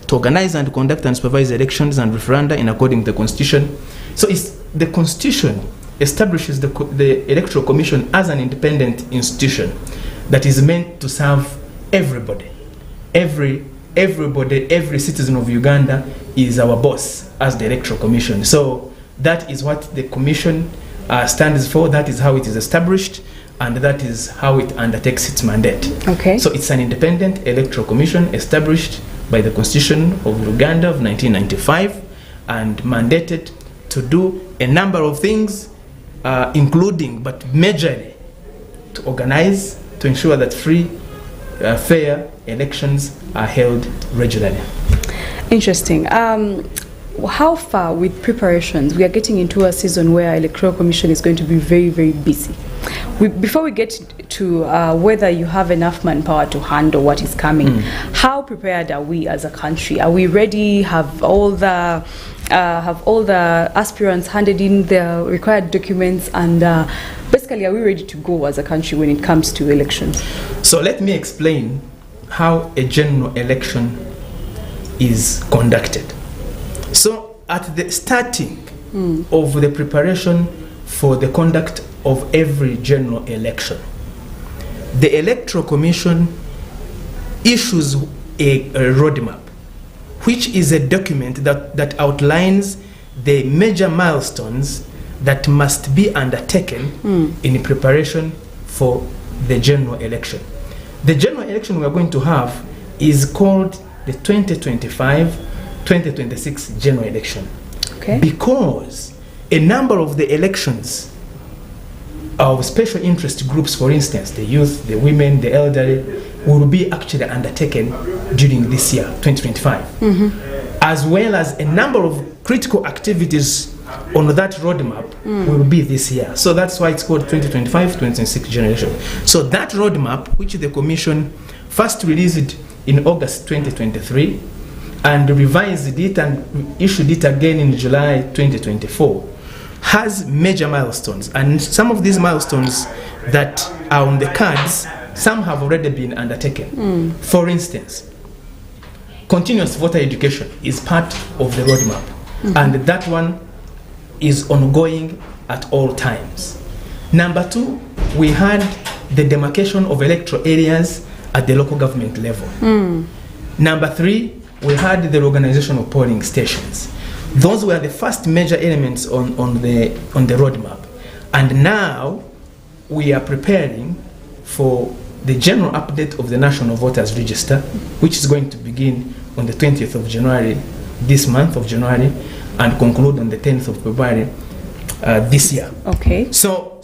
to organize and conduct and supervise elections and referenda in accordance with the Constitution. So it's the Constitution establishes the Electoral Commission as an independent institution that is meant to serve everybody. Every citizen of Uganda is our boss as the Electoral Commission. So that is what the Commission stands for, that is how it is established, and that is how it undertakes its mandate. Okay. So it's an independent Electoral Commission established by the Constitution of Uganda of 1995 and mandated to do a number of things, including, but majorly, to organize, to ensure that free, fair elections are held regularly. Interesting. How far with preparations? We are getting into a season where Electoral Commission is going to be very, very busy. Before we get to whether you have enough manpower to handle what is coming, how prepared are we as a country? Are we ready? Have all the aspirants handed in their required documents, and basically, are we ready to go as a country when it comes to elections? So let me explain how a general election is conducted. So at the starting of the preparation for the conduct of every general election, the Electoral Commission issues a roadmap, which is a document that outlines the major milestones that must be undertaken in preparation for the general election. The general election we are going to have is called the 2025-2026 general election. Okay. Because a number of the elections of special interest groups, for instance, the youth, the women, the elderly, will be actually undertaken during this year, 2025. As well as a number of critical activities on that roadmap will be this year. So that's why it's called 2025-2026 generation. So that roadmap, which the Commission first released in August 2023 and revised it and issued it again in July 2024, has major milestones. And some of these milestones that are on the cards, some have already been undertaken. For instance, continuous voter education is part of the roadmap. And that one is ongoing at all times. Number two, we had the demarcation of electoral areas at the local government level. Number three, we had the organization of polling stations. Those were the first major elements on the roadmap. And now we are preparing for the general update of the National Voters Register, which is going to begin on the 20th of January, this month of January, and conclude on the 10th of February this year. Okay. So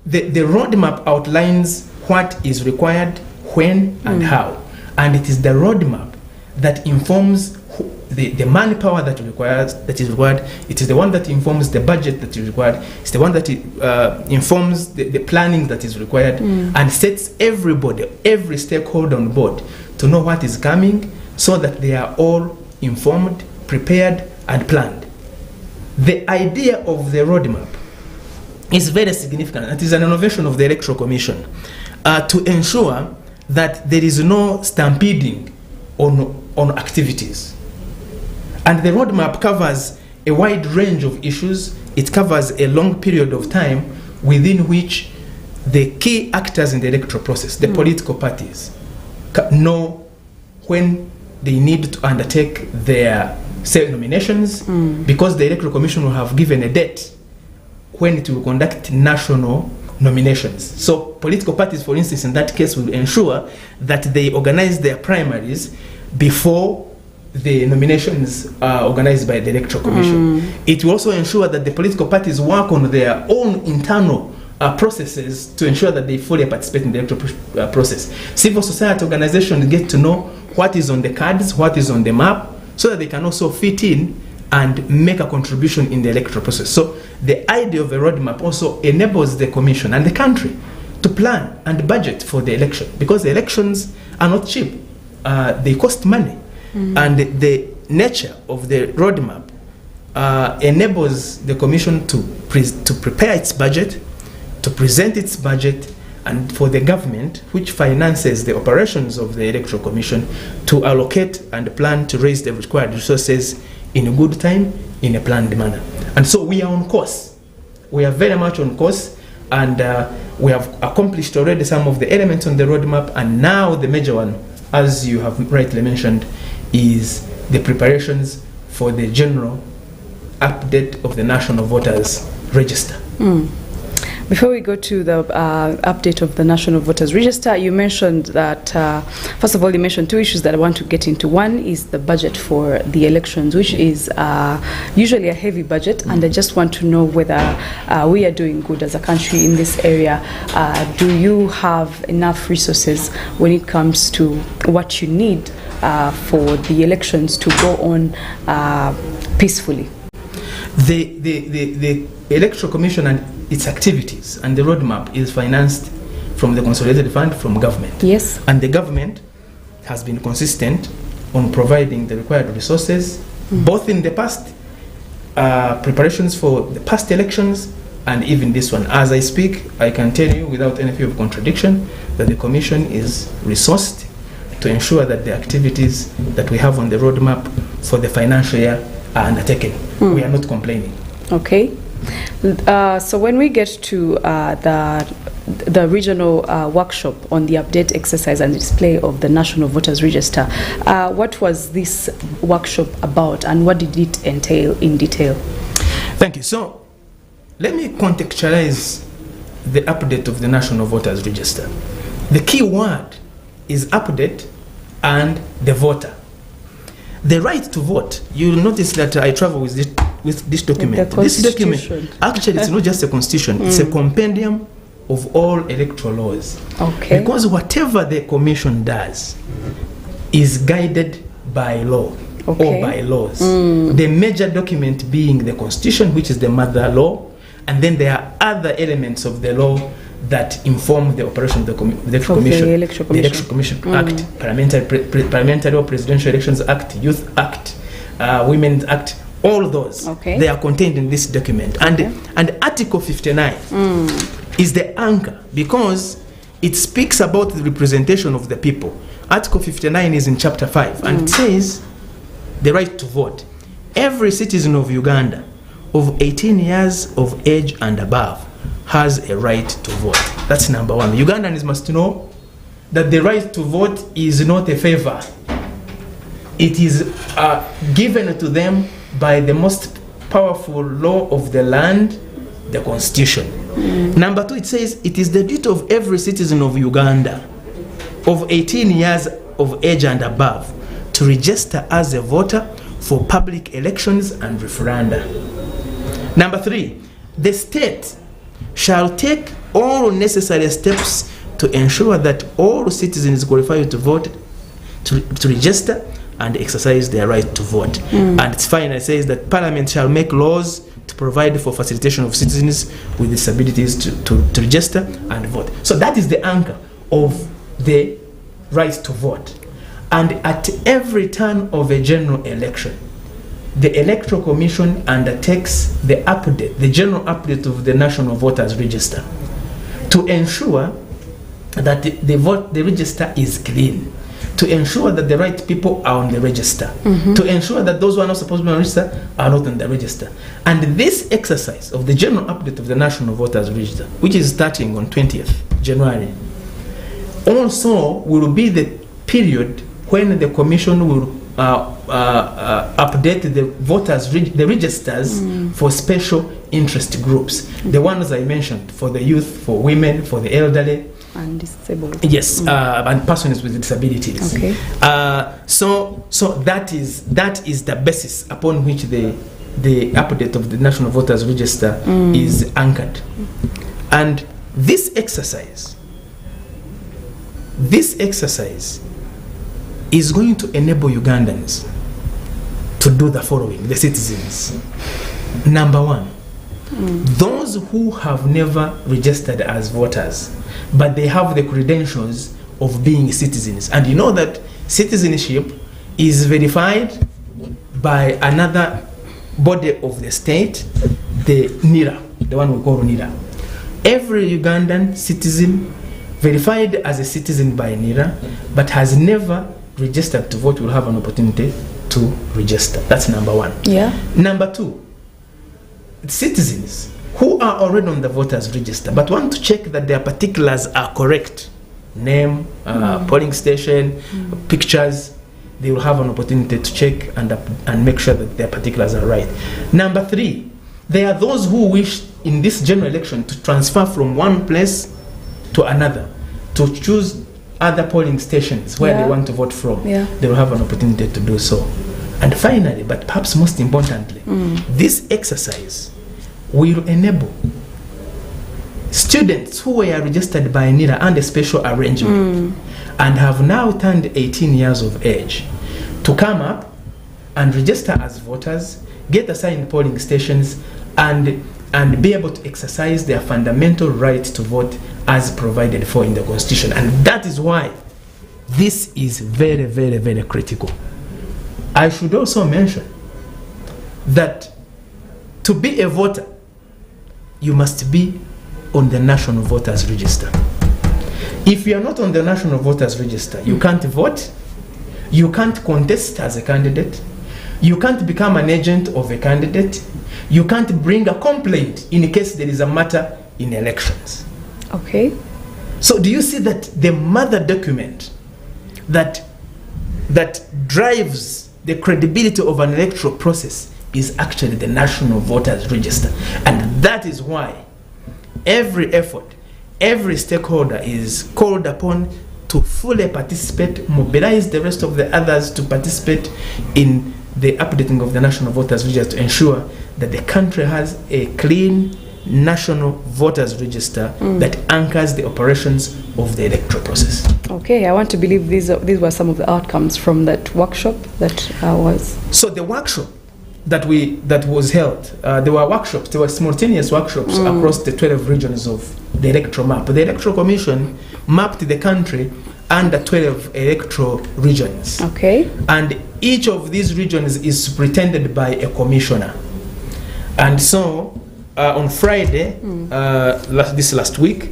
the roadmap outlines what is required, when, and how. And it is the roadmap that informs the manpower that is required. It is the one that informs the budget that is required. It's the one that informs the planning that is required, and sets everybody, every stakeholder on board to know what is coming, so that they are all informed, prepared, and planned. The idea of the roadmap is very significant. It is an innovation of the Electoral Commission to ensure that there is no stampeding on activities. And the roadmap covers a wide range of issues. It covers a long period of time within which the key actors in the electoral process, the political parties, know when they need to undertake their nominations, because the Electoral Commission will have given a date when it will conduct national nominations. So political parties, for instance, in that case, will ensure that they organize their primaries before the nominations are organized by the Electoral Commission. It will also ensure that the political parties work on their own internal processes to ensure that they fully participate in the electoral process. Civil society organizations get to know what is on the cards, what is on the map, so that they can also fit in and make a contribution in the electoral process. So the idea of a roadmap also enables the Commission and the country to plan and budget for the election, because the elections are not cheap. They cost money. And the nature of the roadmap enables the Commission to prepare its budget, to present its budget, and for the government, which finances the operations of the Electoral Commission, to allocate and plan to raise the required resources in a good time, in a planned manner. And so we are on course. We are very much on course, and we have accomplished already some of the elements on the roadmap, and now the major one, as you have rightly mentioned, is the preparations for the general update of the National Voters Register. Before we go to the update of the National Voters Register, you mentioned that, first of all, you mentioned two issues that I want to get into. One is the budget for the elections, which is usually a heavy budget, and I just want to know whether we are doing good as a country in this area. Do you have enough resources when it comes to what you need for the elections to go on peacefully? The Electoral Commission and its activities and the roadmap is financed from the Consolidated Fund from government. Yes. And the government has been consistent on providing the required resources, both in the past preparations for the past elections and even this one. As I speak, I can tell you without any fear of contradiction that the Commission is resourced to ensure that the activities that we have on the roadmap for the financial year are undertaken. We are not complaining. Okay. So when we get to the regional workshop on the update exercise and display of the National Voters Register, what was this workshop about and what did it entail in detail? Thank you. So let me contextualize the update of the National Voters Register. The key word is update and the voter. The right to vote, you'll notice that I travel with this document. This document, actually, it's not just a constitution, it's a compendium of all electoral laws. Okay. Because whatever the commission does is guided by law or by laws. The major document being the constitution, which is the mother law, and then there are other elements of the law that inform the operation of the Electoral Commission. The Electoral Commission Act, Parliamentary or Presidential Elections Act, Youth Act, Women's Act, all those. They are contained in this document. And Article 59 is the anchor because it speaks about the representation of the people. Article 59 is in Chapter 5 and it says the right to vote. Every citizen of Uganda of 18 years of age and above has a right to vote. That's number one. Ugandans must know that the right to vote is not a favor. It is given to them by the most powerful law of the land, the Constitution. Number two, it says it is the duty of every citizen of Uganda of 18 years of age and above to register as a voter for public elections and referenda. Number three, the state shall take all necessary steps to ensure that all citizens qualified to vote, to register and exercise their right to vote. And it's fine, it says that Parliament shall make laws to provide for facilitation of citizens with disabilities to register and vote. So that is the anchor of the right to vote. And at every turn of a general election, the Electoral Commission undertakes the update, the general update of the National Voters Register to ensure that the register is clean, to ensure that the right people are on the register, to ensure that those who are not supposed to be on the register are not on the register. And this exercise of the general update of the National Voters Register, which is starting on 20th January, also will be the period when the Commission will update the the registers for special interest groups. The ones I mentioned, for the youth, for women, for the elderly, and disabled. Yes, and persons with disabilities. Okay. So that is the basis upon which the update of the National Voters Register is anchored. And this exercise is going to enable Ugandans to do the following, the citizens. Number one, those who have never registered as voters, but they have the credentials of being citizens. And you know that citizenship is verified by another body of the state, the NIRA, the one we call NIRA. Every Ugandan citizen verified as a citizen by NIRA, but has never registered to vote will have an opportunity to register. That's number one. Yeah. Number two, citizens who are already on the voters register but want to check that their particulars are correct, name, polling station, pictures, they will have an opportunity to check and make sure that their particulars are right. Number three, there are those who wish in this general election to transfer from one place to another, to choose other polling stations where they want to vote from. Yeah. They will have an opportunity to do so. And finally, but perhaps most importantly, this exercise will enable students who were registered by NIRA under a special arrangement and have now turned 18 years of age to come up and register as voters, get assigned polling stations, and be able to exercise their fundamental right to vote as provided for in the Constitution. And that is why this is very, very, very critical. I should also mention that to be a voter, you must be on the National Voters Register. If you are not on the National Voters Register, you can't vote, you can't contest as a candidate, you can't become an agent of a candidate, you can't bring a complaint in case there is a matter in elections. Okay. So do you see that the mother document that drives the credibility of an electoral process is actually the National Voters Register? And that is why every effort, every stakeholder is called upon to fully participate, mobilize the rest of the others to participate in the updating of the National Voters Register to ensure that the country has a clean National Voters Register that anchors the operations of the electoral process. Okay, I want to believe these were some of the outcomes from that workshop that was. So the workshop that was held, there were workshops, there were simultaneous workshops across the 12 regions of the electoral map. The Electoral Commission mapped the country under 12 electoral regions. Okay. And each of these regions is superintended by a commissioner. And so on Friday, this last week,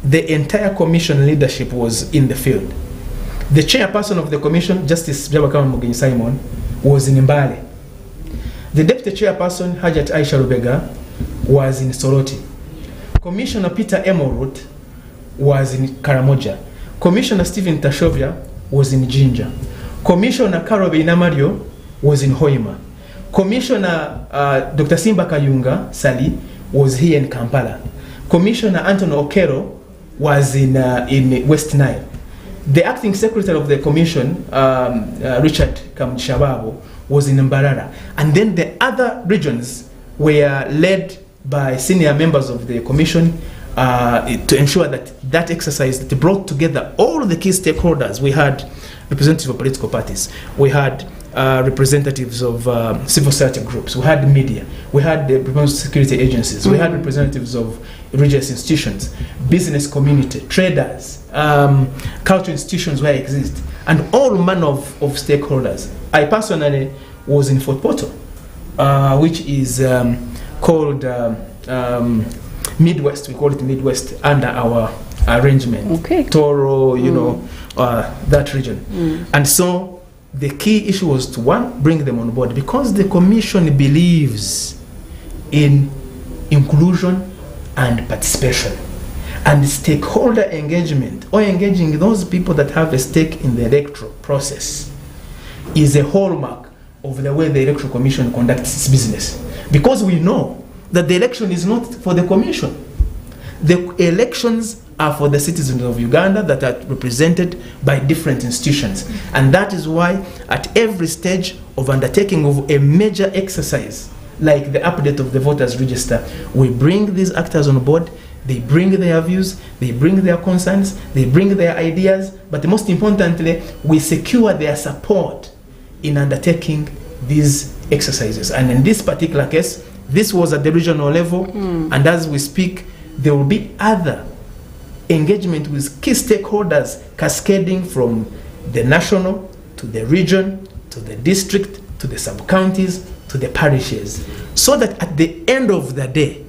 the entire commission leadership was in the field. The chairperson of the commission, Justice Jabakama Mugenyi Simon, was in Mbale. The deputy chairperson, Hajat Aisha Rubega, was in Soroti. Commissioner Peter Emorut was in Karamoja. Commissioner Stephen Tashovia was in Jinja. Commissioner Karobe Inamario was in Hoima. Commissioner Dr. Simba Kayunga Sali was here in Kampala. Commissioner Anthony Okero was in West Nile. The acting secretary of the commission, Richard Kamshababo, was in Mbarara. And then the other regions were led by senior members of the commission to ensure that exercise that brought together all the key stakeholders. We had representatives of political parties, we had representatives of civil society groups, we had the media, we had the representatives of security agencies, we had representatives of religious institutions, business community, traders, cultural institutions where I exist, and all manner of stakeholders. I personally was in Fort Portal, which is called Midwest. We call it Midwest under our arrangement. Okay. Toro, that region. And so the key issue was to, one, bring them on board, because the commission believes in inclusion and participation and stakeholder engagement, or engaging those people that have a stake in the electoral process, is a hallmark of the way the Electoral Commission conducts its business. Because we know that the election is not for the commission. The elections are for the citizens of Uganda that are represented by different institutions. And that is why at every stage of undertaking of a major exercise, like the update of the voters register, we bring these actors on board. They bring their views, they bring their concerns, they bring their ideas, but most importantly, we secure their support in undertaking these exercises. And in this particular case, this was at the regional level, and as we speak, there will be other engagement with key stakeholders cascading from the national to the region to the district to the sub-counties to the parishes, so that at the end of the day,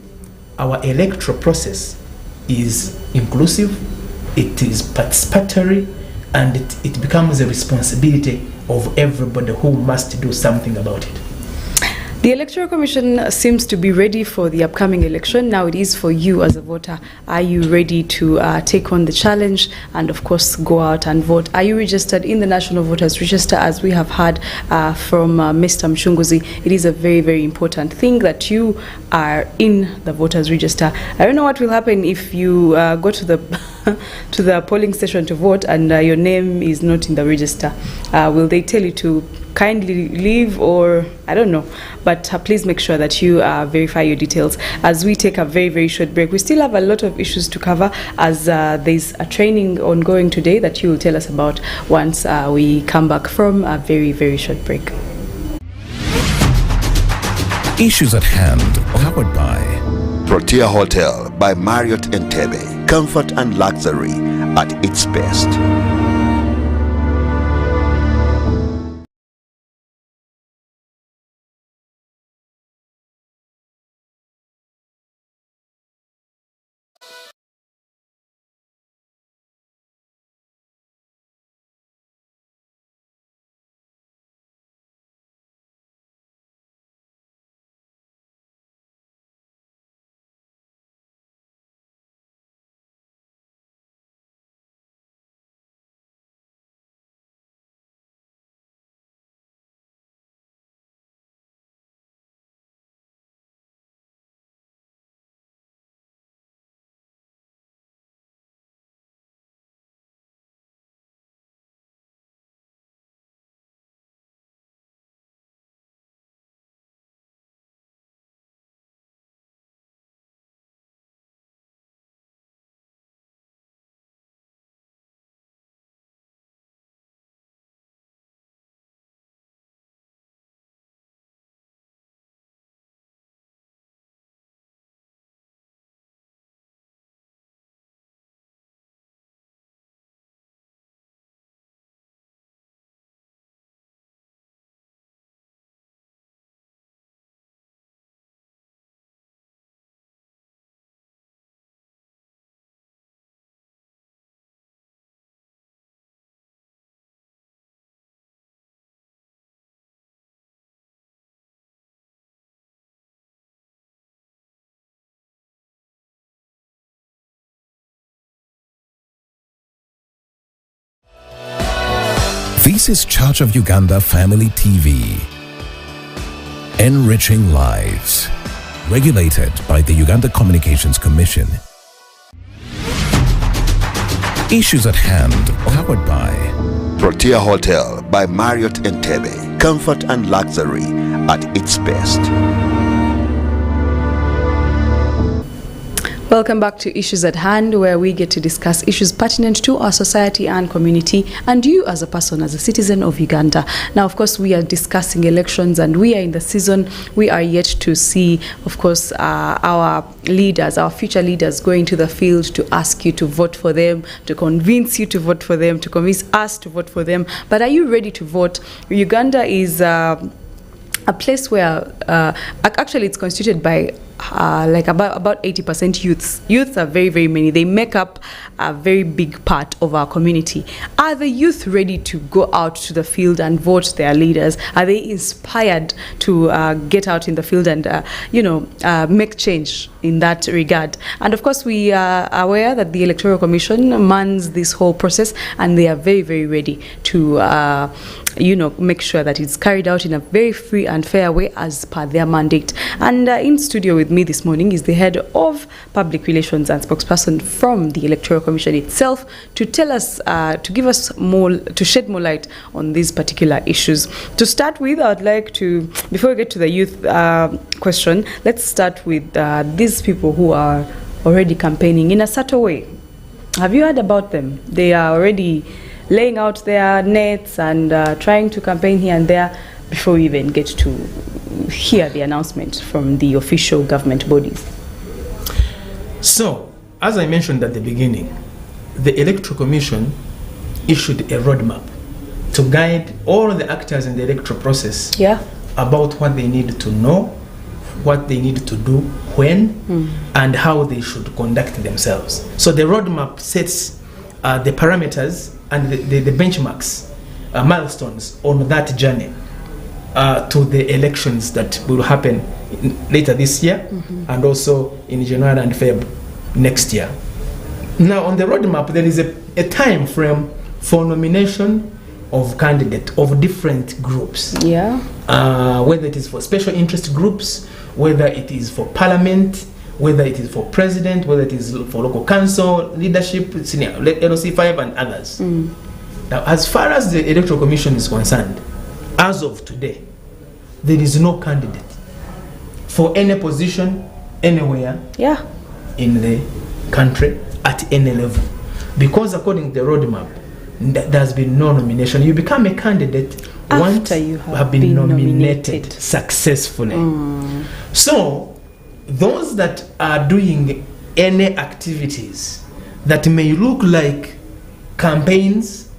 our electoral process is inclusive, it is participatory, and it becomes a responsibility of everybody who must do something about it. The Electoral Commission seems to be ready for the upcoming election. Now it is for you as a voter. Are you ready to take on the challenge and, of course, go out and vote? Are you registered in the National Voters Register, as we have heard from Mr. Mucunguzi? It is a very, very important thing that you are in the Voters Register. I don't know what will happen if you go to the to the polling station to vote and your name is not in the register. Will they tell you to kindly leave, or I don't know, but please make sure that you verify your details. As we take a very, very short break, we still have a lot of issues to cover, as there's a training ongoing today that you will tell us about once we come back from a very, very short break. Issues at hand, powered by Protea Hotel by Marriott Entebbe. Comfort and luxury at its best. This is Church of Uganda Family TV. Enriching lives. Regulated by the Uganda Communications Commission. Issues at hand, powered by Protea Hotel by Marriott Entebbe. Comfort and luxury at its best. Welcome back to Issues at Hand, where we get to discuss issues pertinent to our society and community, and you as a person, as a citizen of Uganda. Now, of course, we are discussing elections, and we are in the season. We are yet to see, of course, our leaders, our future leaders, going to the field to ask you to vote for them, to convince you to vote for them, to convince us to vote for them. But are you ready to vote? Uganda is a place where actually it's constituted by like about 80% youths. Youths are very, very many. They make up a very big part of our community. Are the youth ready to go out to the field and vote their leaders? Are they inspired to get out in the field and make change in that regard? And of course, we are aware that the Electoral Commission mans this whole process, and they are very, very ready to make sure that it's carried out in a very free and fair way as per their mandate. And in studio with me this morning is the head of public relations and spokesperson from the Electoral Commission itself to tell us, to give us more, to shed more light on these particular issues. To start with, I'd like to, before we get to the youth question, let's start with these people who are already campaigning in a subtle way. Have you heard about them? They are already laying out their nets and trying to campaign here and there before we even get to hear the announcement from the official government bodies. So, as I mentioned at the beginning, the Electoral Commission issued a roadmap to guide all the actors in the electoral process about what they need to know, what they need to do, when, and how they should conduct themselves. So the roadmap sets the parameters and the benchmarks, milestones on that journey to the elections that will happen later this year and also in January and February next year. Now, on the roadmap, there is a time frame for nomination of candidates of different groups. Yeah. Whether it is for special interest groups, whether it is for parliament, whether it is for president, whether it is for local council, leadership, senior, LOC 5 and others. Now, as far as the Electoral Commission is concerned, as of today, there is no candidate for any position anywhere in the country at any level. Because according to the roadmap, there has been no nomination. You become a candidate once you have been nominated successfully. So, those that are doing any activities that may look like campaigns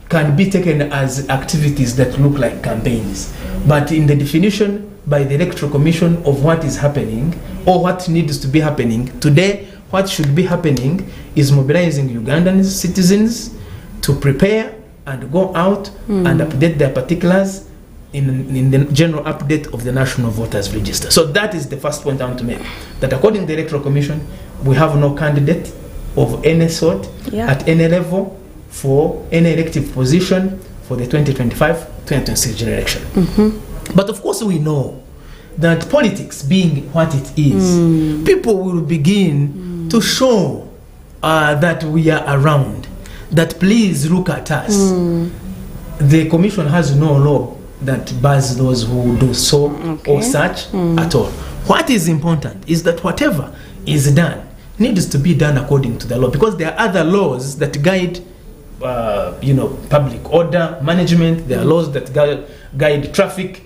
can be taken as activities that look like campaigns. But in the definition by the Electoral Commission of what is happening or what needs to be happening, today what should be happening is mobilizing Ugandan citizens to prepare and go out and update their particulars in the general update of the National Voters Register. So that is the first point I want to make. That according to the Electoral Commission, we have no candidate of any sort at any level for any elective position for the 2025-2026 general election. But of course we know that politics being what it is, people will begin to show that we are around, that please look at us. The Commission has no law that bars those who do so or such at all. What is important is that whatever is done needs to be done according to the law, because there are other laws that guide public order management. There are laws that guide traffic.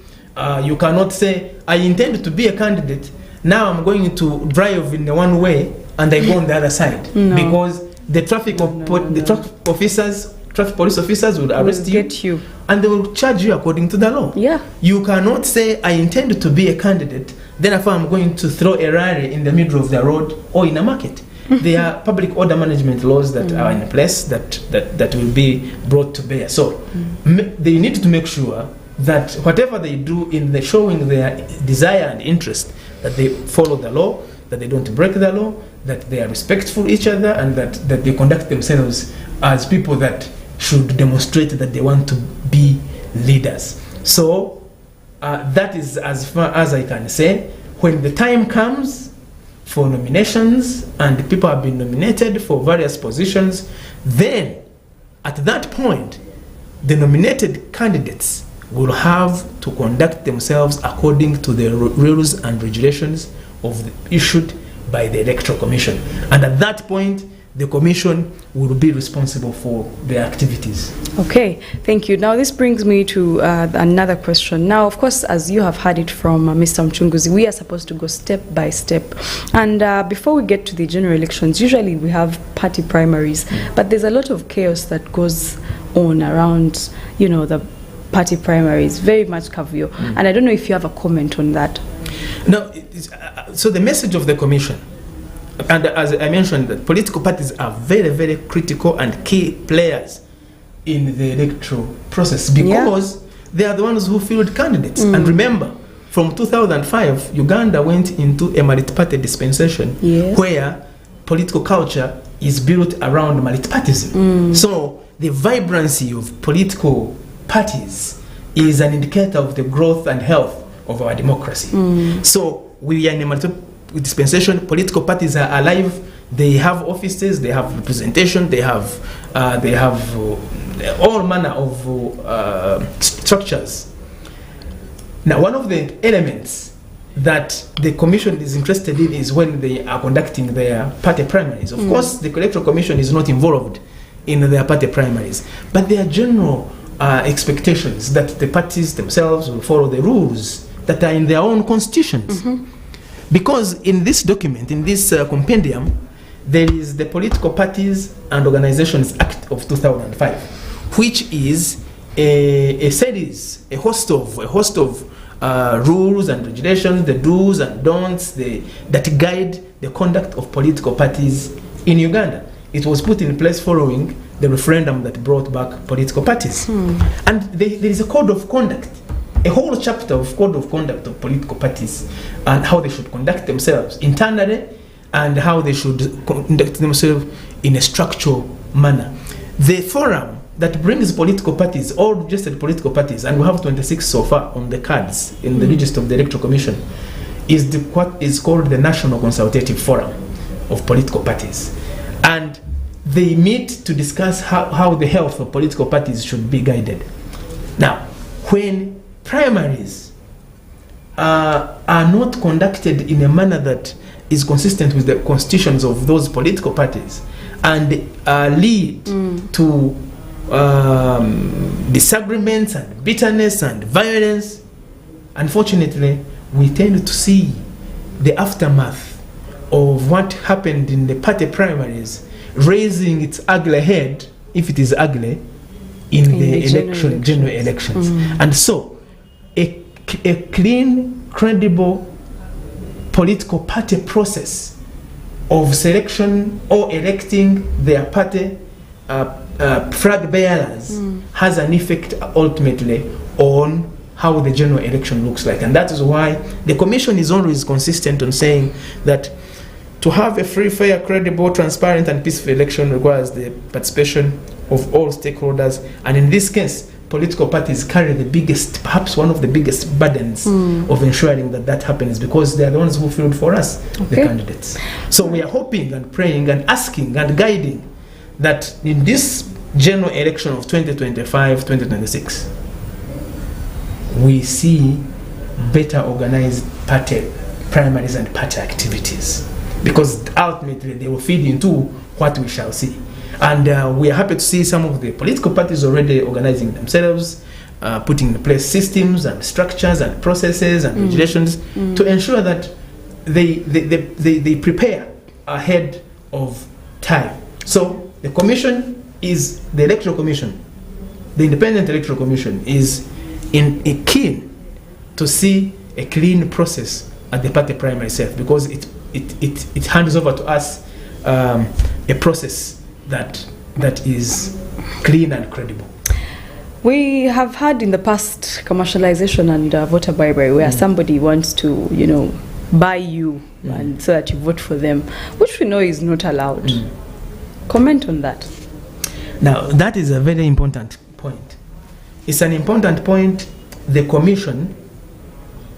You cannot say, I intend to be a candidate, now I'm going to drive in the one way and I go on the other side, because the traffic police officers will arrest you and they will charge you according to the law. You cannot say, I intend to be a candidate, therefore I'm going to throw a rally in the middle of the road or in a market. There are public order management laws that are in place that will be brought to bear. So they need to make sure that whatever they do in the showing their desire and interest, that they follow the law, that they don't break the law, that they are respectful to each other, and that they conduct themselves as people that should demonstrate that they want to be leaders. So that is as far as I can say. When the time comes for nominations and people have been nominated for various positions, then at that point the nominated candidates will have to conduct themselves according to the rules and regulations issued by the Electoral Commission. And at that point, the Commission will be responsible for their activities. Okay, thank you. Now this brings me to another question. Now, of course, as you have heard it from Mr. Mucunguzi, we are supposed to go step by step. And before we get to the general elections, usually we have party primaries, but there's a lot of chaos that goes on around, the party primaries, very much caviar. And I don't know if you have a comment on that. No, so the message of the Commission, and as I mentioned, that political parties are very, very critical and key players in the electoral process, because they are the ones who field candidates. And remember, from 2005, Uganda went into a multi-party dispensation where political culture is built around multi-partyism. So the vibrancy of political parties is an indicator of the growth and health of our democracy. So we are in a multi-party dispensation. Political parties are alive. They have offices, they have representation, they have all manner of structures. Now, one of the elements that the Commission is interested in is when they are conducting their party primaries. Of course, the Electoral Commission is not involved in their party primaries, but there are general expectations that the parties themselves will follow the rules that are in their own constitutions. Because in this document, in this compendium, there is the Political Parties and Organizations Act of 2005, which is a series, a host of rules and regulations, the do's and don'ts that guide the conduct of political parties in Uganda. it was put in place following the referendum that brought back political parties. And there is a code of conduct, a whole chapter of code of conduct of political parties and how they should conduct themselves internally and how they should conduct themselves in a structural manner. The forum that brings political parties, all registered political parties, and we have 26 so far on the cards in the register of the Electoral Commission, is what is called the National Consultative Forum of Political Parties. And they meet to discuss how the health of political parties should be guided. Now, when primaries are not conducted in a manner that is consistent with the constitutions of those political parties and lead to disagreements and bitterness and violence, unfortunately, we tend to see the aftermath of what happened in the party primaries raising its ugly head, if it is ugly, in the general elections. And so, a clean, credible political party process of selection or electing their party flag bearers has an effect ultimately on how the general election looks like. And that is why the Commission is always consistent on saying that to have a free, fair, credible, transparent and peaceful election requires the participation of all stakeholders. And in this case, political parties carry the biggest, perhaps one of the biggest burdens of ensuring that that happens, because they are the ones who filled for us, the candidates. So we are hoping and praying and asking and guiding that in this general election of 2025-2026, we see better organized party primaries and party activities, because ultimately they will feed into what we shall see. And we are happy to see some of the political parties already organizing themselves, putting in place systems and structures and processes and regulations to ensure that they prepare ahead of time. So the Commission is, the Electoral Commission, the Independent Electoral Commission is keen to see a clean process at the party primary itself, because it hands over to us a process that is clean and credible. We have had in the past commercialization and voter bribery, where somebody wants to, buy you and so that you vote for them, which we know is not allowed. Comment on that. Now, that is a very important point. It's an important point. The Commission,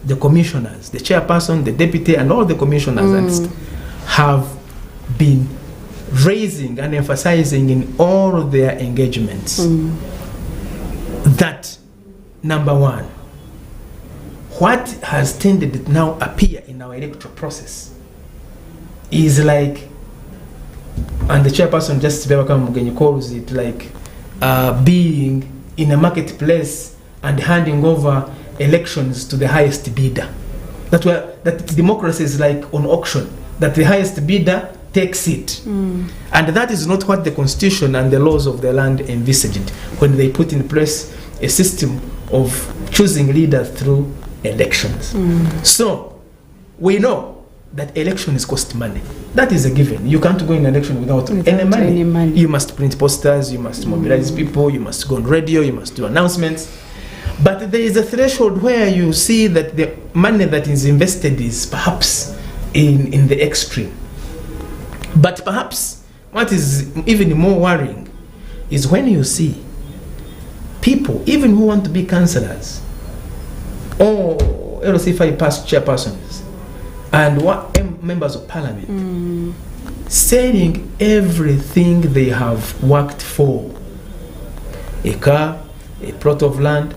the commissioners, the chairperson, the deputy, and all the commissioners have been raising and emphasizing in all of their engagements that, number one, what has tended to now appear in our electoral process is like, and the chairperson Justice Mucunguzi calls it like being in a marketplace and handing over elections to the highest bidder. That democracy is like on auction, that the highest bidder takes it. And that is not what the Constitution and the laws of the land envisaged when they put in place a system of choosing leaders through elections. So we know that elections cost money. That is a given. You can't go in an election without any money. You must print posters, you must mobilize people, you must go on radio, you must do announcements. But there is a threshold where you see that the money that is invested is perhaps in the extreme. But perhaps what is even more worrying is when you see people, even who want to be councillors or LC5 past chairpersons and members of parliament selling everything they have worked for, a car, a plot of land,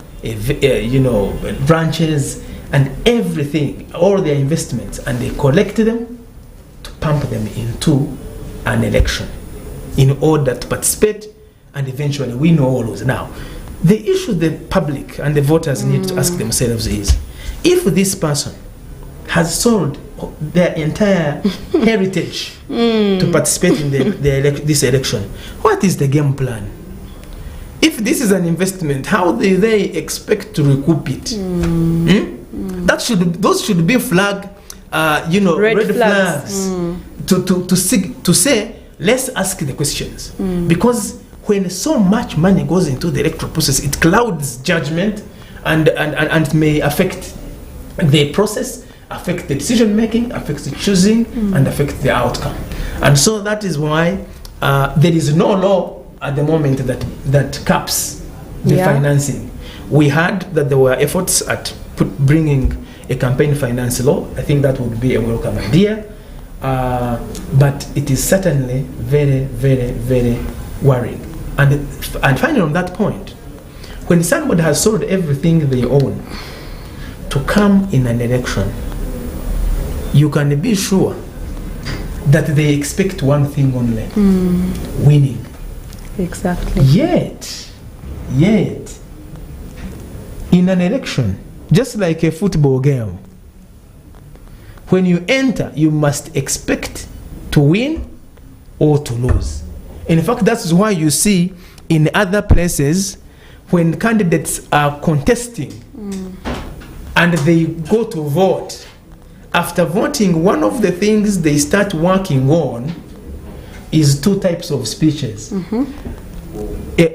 branches and everything, all their investments, and they collect them to pump them into an election in order to participate and eventually win all those. Now, the issue the public and the voters need to ask themselves is, if this person has sold their entire heritage to participate in this election, what is the game plan? If this is an investment, how do they expect to recoup it? Those should be red flags to say, let's ask the questions. Because when so much money goes into the electoral process, it clouds judgment and may affect the process, affect the decision making, affect the choosing, and affect the outcome. And so that is why there is no law at the moment that caps the financing. We heard that there were efforts at bringing a campaign finance law. I think that would be a welcome idea, but it is certainly very, very, very worrying. And finally, on that point, when somebody has sold everything they own to come in an election, you can be sure that they expect one thing only: winning. Exactly. Yet, in an election, just like a football game, when you enter, you must expect to win or to lose. In fact, that's why you see in other places when candidates are contesting and they go to vote, after voting, one of the things they start working on is two types of speeches.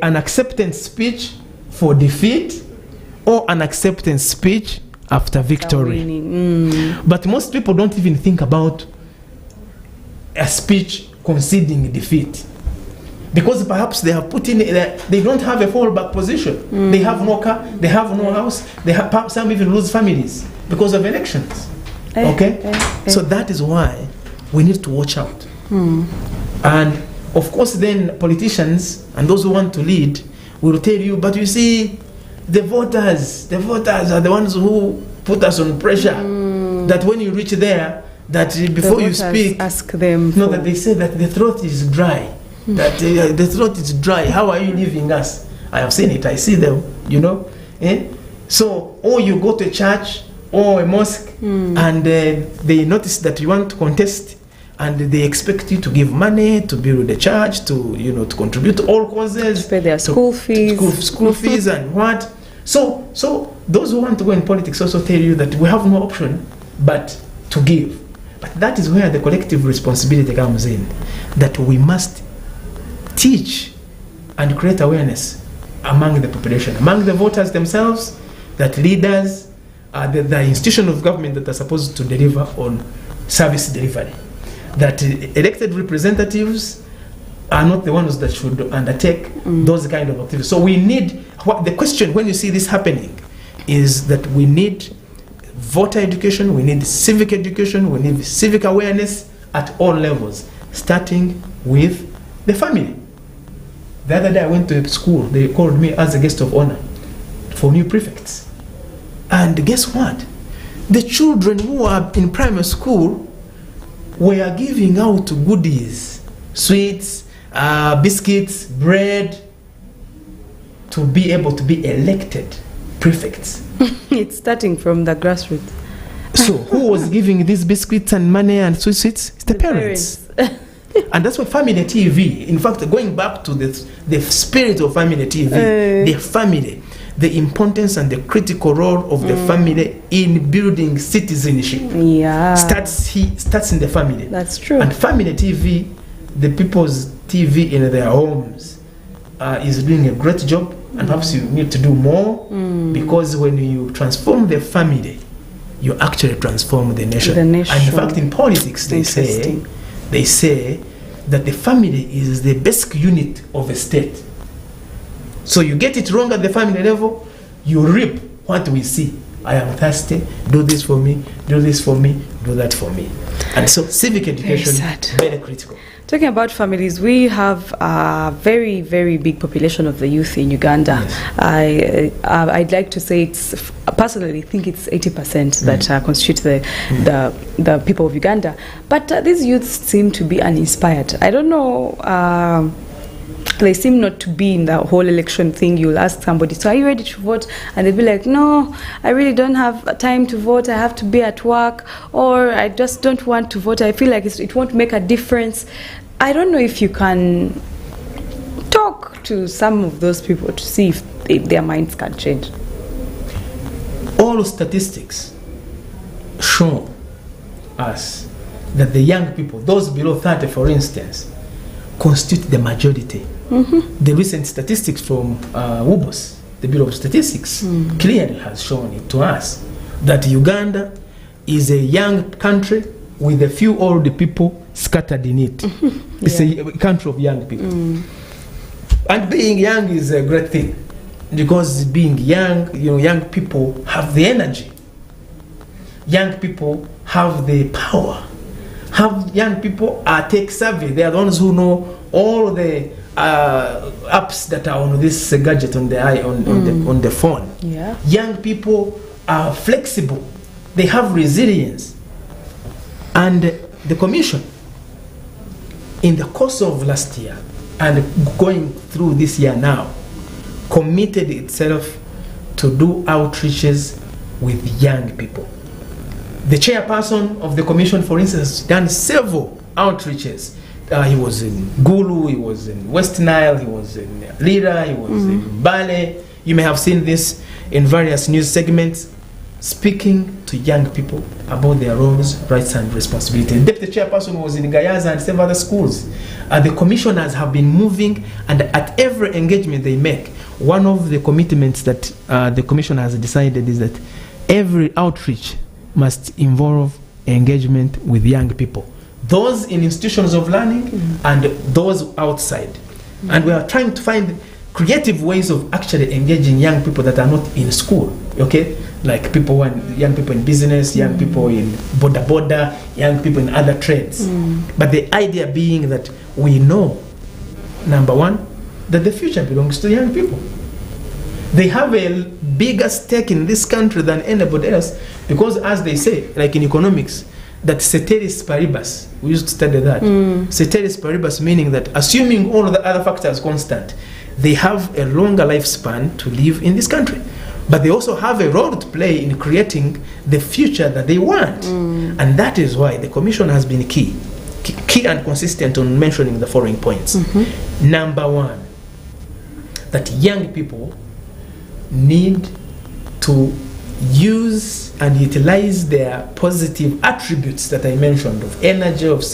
An acceptance speech for defeat or an acceptance speech after victory. But most people don't even think about a speech conceding defeat, because perhaps they have put in, they don't have a fallback position. They have no car, they have no house, they have, some even lose families because of elections. So that is why we need to watch out. And of course then politicians and those who want to lead will tell you, but you see, the voters are the ones who put us on pressure, that when you reach there, that before you speak, ask them. No, that they say that the throat is dry. That the throat is dry. How are you leaving us? I have seen it. I see them. You know. So, or you go to a church or a mosque, and they notice that you want to contest, and they expect you to give money to build the church, to contribute to all causes, to pay their school fees, school fees, and what. So those who want to go in politics also tell you that we have no option but to give. But that is where the collective responsibility comes in, that we must teach and create awareness among the population, among the voters themselves, that leaders are the institution of government that are supposed to deliver on service delivery, that elected representatives are not the ones that should undertake those kind of activities. So we need, the question when you see this happening is that we need voter education, we need civic education, we need civic awareness at all levels, starting with the family. The other day I went to a school, they called me as a guest of honor for new prefects. And guess what? The children who are in primary school were giving out goodies, sweets, biscuits, bread, to be able to be elected prefects. It's starting from the grassroots. So who was giving these biscuits and money and sweets? It's the parents. And that's why family TV, in fact, going back to the spirit of family TV, the family, the importance and the critical role of the family in building citizenship starts in the family. That's true. And family TV, the people's TV in their homes, is doing a great job, and perhaps you need to do more, because when you transform the family, you actually transform the nation. And in fact, in politics, they say that the family is the basic unit of a state. So you get it wrong at the family level, you reap what we see. I am thirsty, do this for me, do this for me, do that for me. And so civic education, very critical. Talking about families, we have a very, very big population of the youth in Uganda. Yes. I'd like to say personally think it's 80% that constitute the people of Uganda. But these youths seem to be uninspired. I don't know, they seem not to be in the whole election thing. You'll ask somebody, so are you ready to vote? And they'll be like, no, I really don't have time to vote. I have to be at work, or I just don't want to vote. I feel like it won't make a difference. I don't know if you can talk to some of those people to see if their minds can change. All statistics show us that the young people, those below 30 for instance, constitute the majority. The recent statistics from WBOS, the Bureau of Statistics, clearly has shown it to us that Uganda is a young country with a few old people scattered in it. It's a country of young people. And being young is a great thing, because being young, young people have the energy. Young people have the power. Young people are tech savvy. They are the ones who know all the apps that are on this gadget on the phone. Yeah. Young people are flexible. They have resilience. And the Commission, in the course of last year and going through this year now, committed itself to do outreaches with young people. The chairperson of the Commission, for instance, has done several outreaches. He was in Gulu, he was in West Nile, he was in Lira, he was in Bale. You may have seen this in various news segments, speaking to young people about their roles, rights, and responsibilities. The deputy chairperson was in Gayaza and several other schools. The commissioners have been moving, and at every engagement they make, one of the commitments that the commission has decided is that every outreach must involve engagement with young people, those in institutions of learning and those outside. And we are trying to find creative ways of actually engaging young people that are not in school, okay? Like young people in business, young people in border, young people in other trades. But the idea being that we know, number one, that the future belongs to young people. They have a bigger stake in this country than anybody else, because as they say, like in economics, that ceteris paribus, we used to study that. Ceteris paribus meaning that assuming all of the other factors constant, they have a longer lifespan to live in this country. But they also have a role to play in creating the future that they want. And that is why the Commission has been key and consistent on mentioning the following points. Number one, that young people need to use and utilize their positive attributes that I mentioned, of energy, of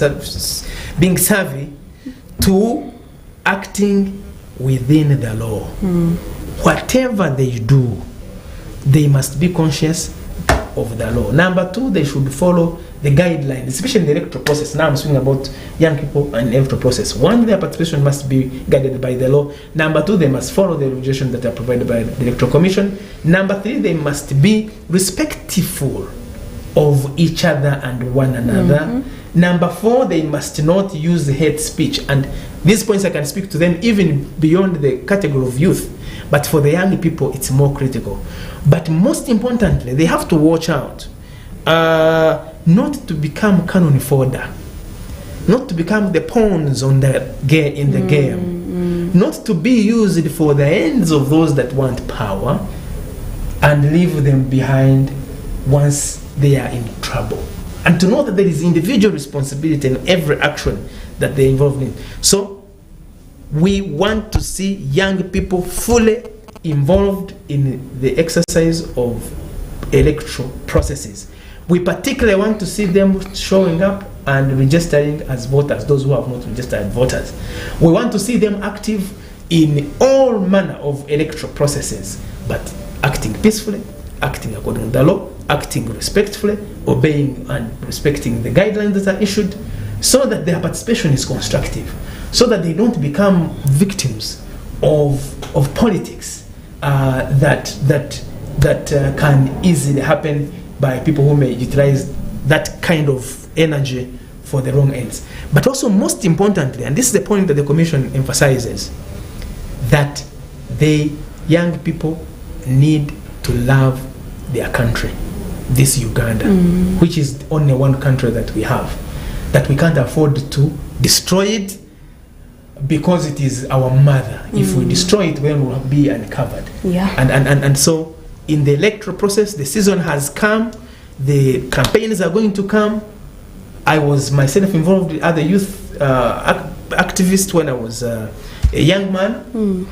being savvy, to acting within the law. Whatever they do, they must be conscious of the law. Number two, they should follow the guidelines, especially in the electoral process. Now I'm speaking about young people and electoral process. One, their participation must be guided by the law. Number two, they must follow the regulations that are provided by the Electoral Commission. Number three, they must be respectful of each other and one another. Number four, they must not use hate speech. And these points I can speak to them even beyond the category of youth. But for the young people, it's more critical. But most importantly, they have to watch out not to become cannon fodder, not to become the pawns in the game, not to be used for the ends of those that want power and leave them behind once they are in trouble. And to know that there is individual responsibility in every action that they're involved in. So we want to see young people fully involved in the exercise of electoral processes. We particularly want to see them showing up and registering as voters, those who have not registered as voters. We want to see them active in all manner of electoral processes, but acting peacefully, acting according to the law, acting respectfully, obeying and respecting the guidelines that are issued, so that their participation is constructive, so that they don't become victims of politics that can easily happen by people who may utilize that kind of energy for the wrong ends. But also, most importantly, and this is the point that the Commission emphasizes, that the young people need to love their country, this Uganda, which is only one country that we have, that we can't afford to destroy it because it is our mother. If we destroy it, then we'll be uncovered. And so in the electoral process, the season has come, the campaigns are going to come. I was myself involved with other youth activists when I was a young man,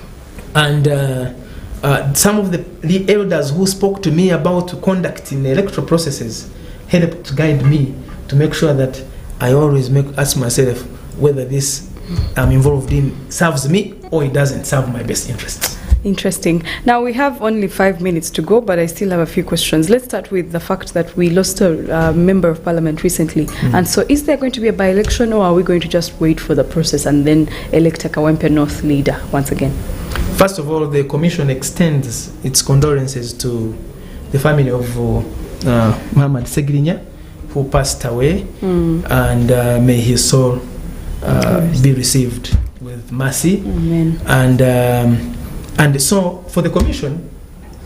and some of the elders who spoke to me about conducting electoral processes helped to guide me to make sure that I always ask myself whether this I'm involved in serves me or it doesn't serve my best interests. Interesting. Now we have only 5 minutes to go, but I still have a few questions. Let's start with the fact that we lost a member of parliament recently. And so is there going to be a by-election, or are we going to just wait for the process and then elect a Kawempe North leader once again? First of all, the commission extends its condolences to the family of Muhammad Segirinya, who passed away, and may his soul be received with mercy. Amen. And so for the commission,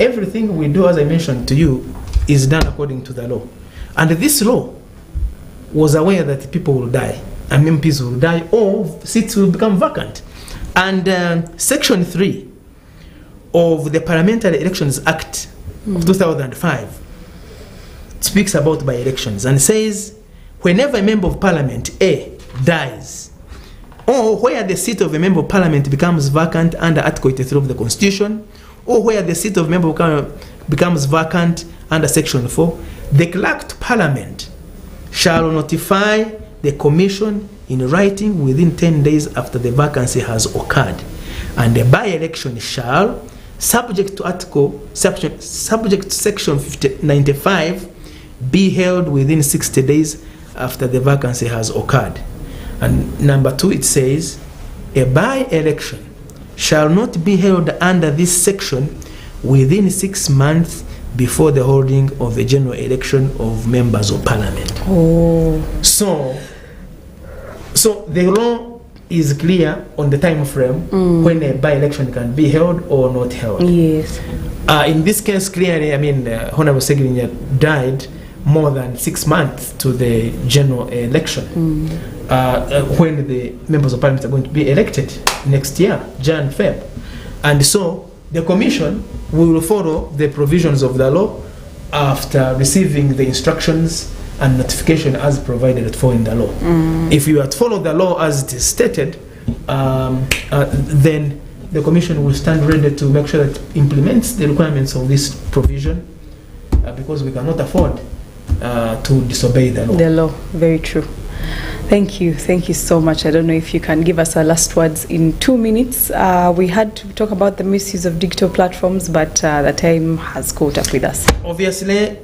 everything we do, as I mentioned to you, is done according to the law. And this law was aware that people will die, and MPs will die, or seats will become vacant. And Section 3 of the Parliamentary Elections Act of 2005 speaks about by-elections and says, whenever a member of parliament A dies, or where the seat of a member of parliament becomes vacant under Article 83 of the Constitution, or where the seat of a member becomes vacant under Section 4, the clerk to parliament shall notify the commission in writing within 10 days after the vacancy has occurred. And the by-election shall, subject to Section 95, be held within 60 days after the vacancy has occurred. And number 2, it says, a by-election shall not be held under this section within 6 months before the holding of the general election of members of parliament. So the law is clear on the time frame when a by-election can be held or not held. Yes. In this case, clearly, I mean, Honorable Segirinya died more than 6 months to the general election, when the members of parliament are going to be elected next year, Jan, Feb. And so the commission will follow the provisions of the law after receiving the instructions and notification as provided for in the law. If you are to follow the law as it is stated, then the commission will stand ready to make sure that it implements the requirements of this provision, because we cannot afford to disobey the law. The law, very true. Thank you so much. I don't know if you can give us our last words in 2 minutes. We had to talk about the misuse of digital platforms, but the time has caught up with us. Obviously,